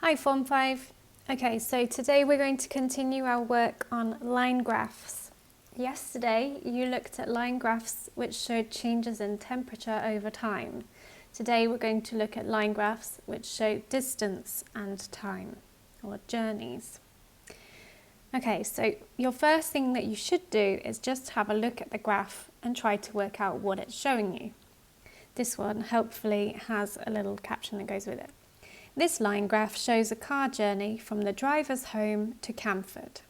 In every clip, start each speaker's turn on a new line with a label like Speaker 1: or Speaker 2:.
Speaker 1: Hi Form 5. Okay, so today we're going to continue our work on line graphs. Yesterday you looked at line graphs which showed changes in temperature over time. Today we're going to look at line graphs which show distance and time, or journeys. Okay, so your first thing that you should do is just have a look at the graph and try to work out what it's showing you. This one hopefully has a little caption that goes with it. This line graph shows a car journey from the driver's home to Camford.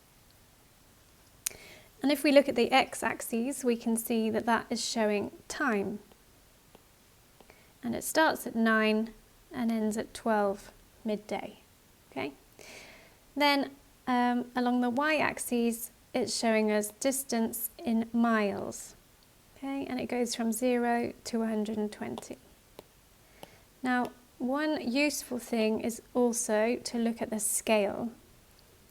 Speaker 1: And if we look at the x-axis, we can see that that is showing time. And it starts at 9 and ends at 12 midday. Okay. Then along the y-axis, it's showing us distance in miles. Okay, and it goes from 0 to 120. Now, one useful thing is also to look at the scale.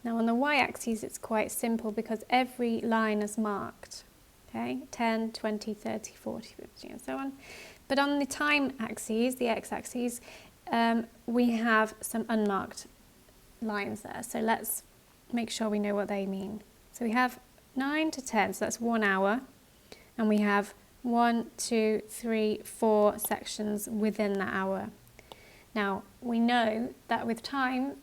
Speaker 1: Now on the y-axis it's quite simple because every line is marked, okay, 10, 20, 30, 40, 50 and so on. But on the time axis, the x-axis, we have some unmarked lines there. So let's make sure we know what they mean. So we have 9 to 10, so that's 1 hour, and we have 1, 2, 3, 4 sections within the hour. Now, we know that with time,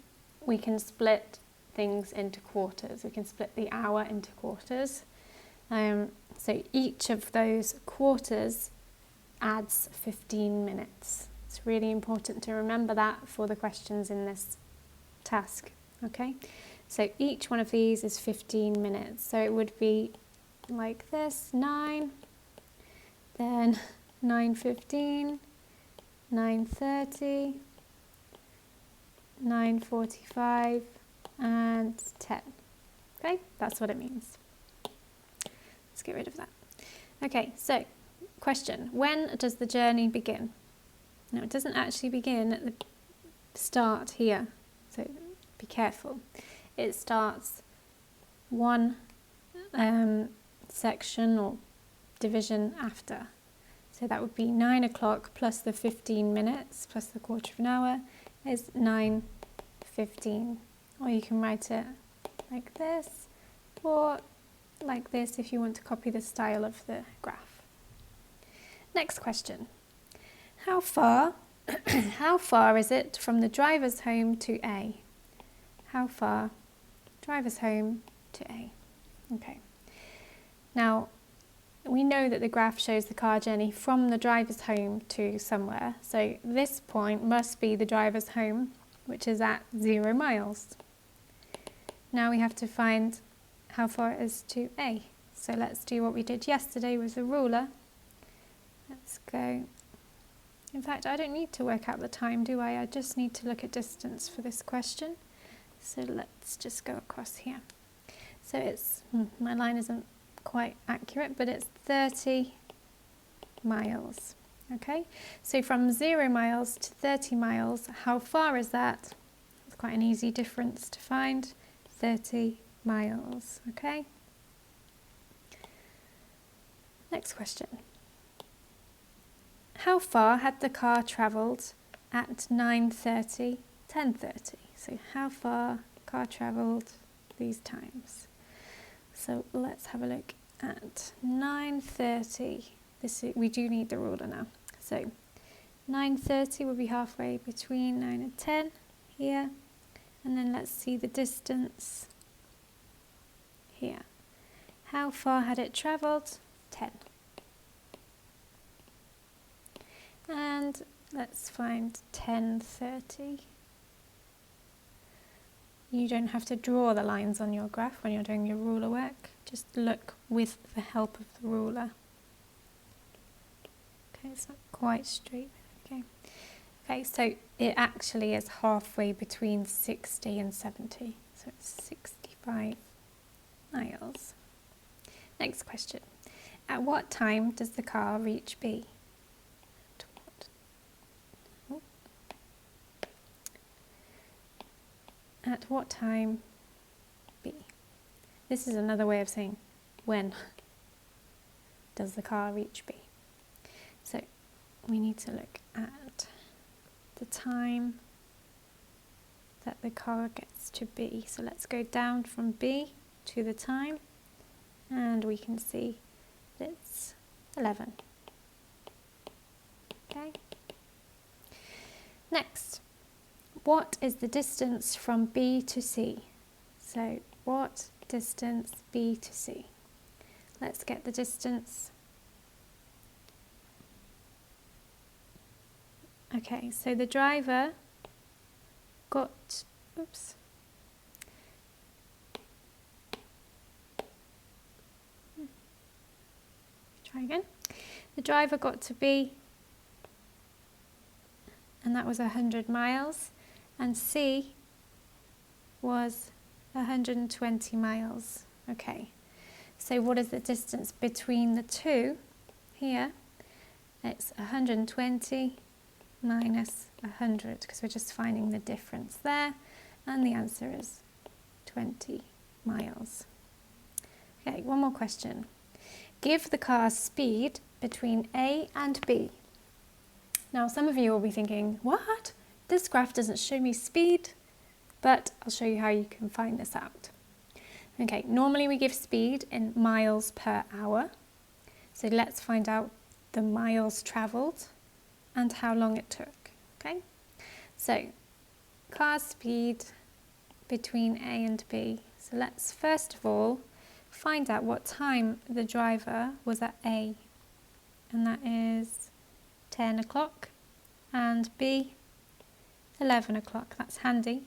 Speaker 1: we can split things into quarters. We can split the hour into quarters. So each of those quarters adds 15 minutes. It's really important to remember that for the questions in this task, okay? So each one of these is 15 minutes. So it would be like this, 9, then 9:15, 9:30, 9:45 and 10. Okay, that's what it means. Let's get rid of that. Okay, so question, when does the journey begin? Now it doesn't actually begin at the start here, so be careful. It starts one section or division after. So that would be 9 o'clock plus the 15 minutes plus the quarter of an hour is 9:15. Or you can write it like this or like this if you want to copy the style of the graph. Next question. How far is it from the driver's home to A? How far? Driver's home to A. Okay. Now, we know that the graph shows the car journey from the driver's home to somewhere. So this point must be the driver's home, which is at 0 miles. Now we have to find how far it is to A. So let's do what we did yesterday with the ruler. Let's go. In fact, I don't need to work out the time, do I? I just need to look at distance for this question. So let's just go across here. So it's, my line isn't quite accurate, but it's 30 miles. Okay, so from 0 miles to 30 miles, how far is that? It's quite an easy difference to find. 30 miles, okay? Next question. How far had the car travelled at 9:30, 10:30? So how far car travelled these times? So let's have a look at 9:30. We do need the ruler now. So 9:30 will be halfway between 9 and 10 here. And then let's see the distance here. How far had it travelled? 10. And let's find 10:30. You don't have to draw the lines on your graph when you're doing your ruler work. Just look with the help of the ruler. Okay, it's not quite straight. Okay, so it actually is halfway between 60 and 70. So it's 65 miles. Next question. At what time does the car reach B? At what time B? This is another way of saying when does the car reach B? So we need to look at the time that the car gets to B. So let's go down from B to the time, and we can see it's 11. Okay. Next, what is the distance from B to C? So what distance B to C? Let's get the distance. Okay, so the driver got, oops. Try again. The driver got to B, and that was 100 miles, and C was 120 miles. Okay, so what is the distance between the two here? It's 120 minus 100, because we're just finding the difference there, and the answer is 20 miles. Okay, one more question. Give the car's speed between A and B. Now some of you will be thinking, what? This graph doesn't show me speed, but I'll show you how you can find this out. Okay, normally we give speed in miles per hour. So let's find out the miles travelled and how long it took. Okay, so car speed between A and B. So let's first of all find out what time the driver was at A, and that is 10 o'clock, and B 11 o'clock. That's handy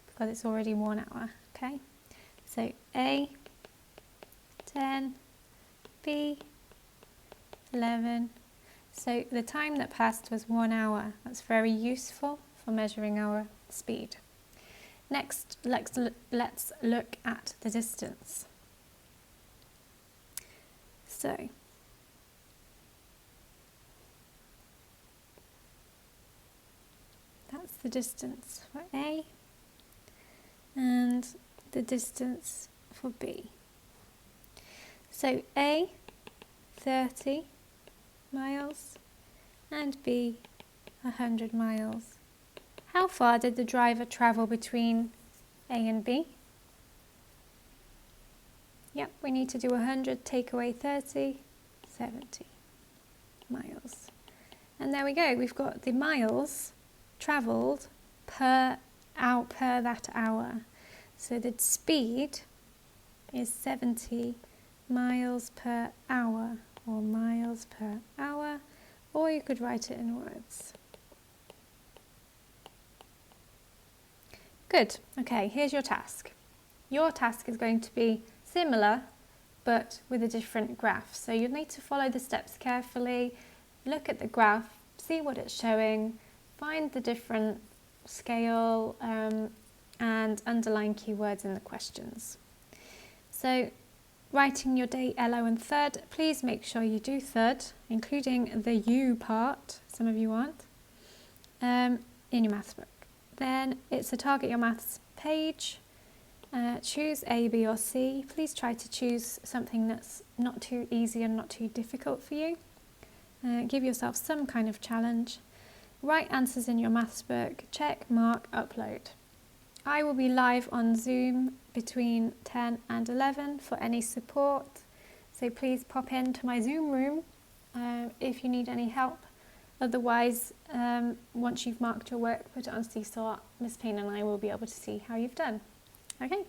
Speaker 1: because it's already 1 hour. Okay, so A 10, B 11. So the time that passed was 1 hour. That's very useful for measuring our speed. Next, let's look at the distance. So that's the distance for A and the distance for B. So A 30 miles and B 100 miles. How far did the driver travel between A and B? Yep, we need to do 100, take away 30, 70 miles. And there we go, we've got the miles travelled per that hour. So the speed is 70 miles per hour, or miles per hour, or you could write it in words. Good. Okay, here's your task. Your task is going to be similar, but with a different graph. So you'll need to follow the steps carefully, look at the graph, see what it's showing, find the different scale, and underline keywords in the questions. So writing your day yellow and third, please make sure you do third, including the U part, some of you aren't, in your maths book. Then it's a target your maths page. Choose A, B or C. Please try to choose something that's not too easy and not too difficult for you. Give yourself some kind of challenge. Write answers in your maths book. Check, mark, upload. I will be live on Zoom between 10 and 11 for any support. So please pop into my Zoom room if you need any help. Otherwise, once you've marked your work, put it on Seesaw. Miss Payne and I will be able to see how you've done. Okay.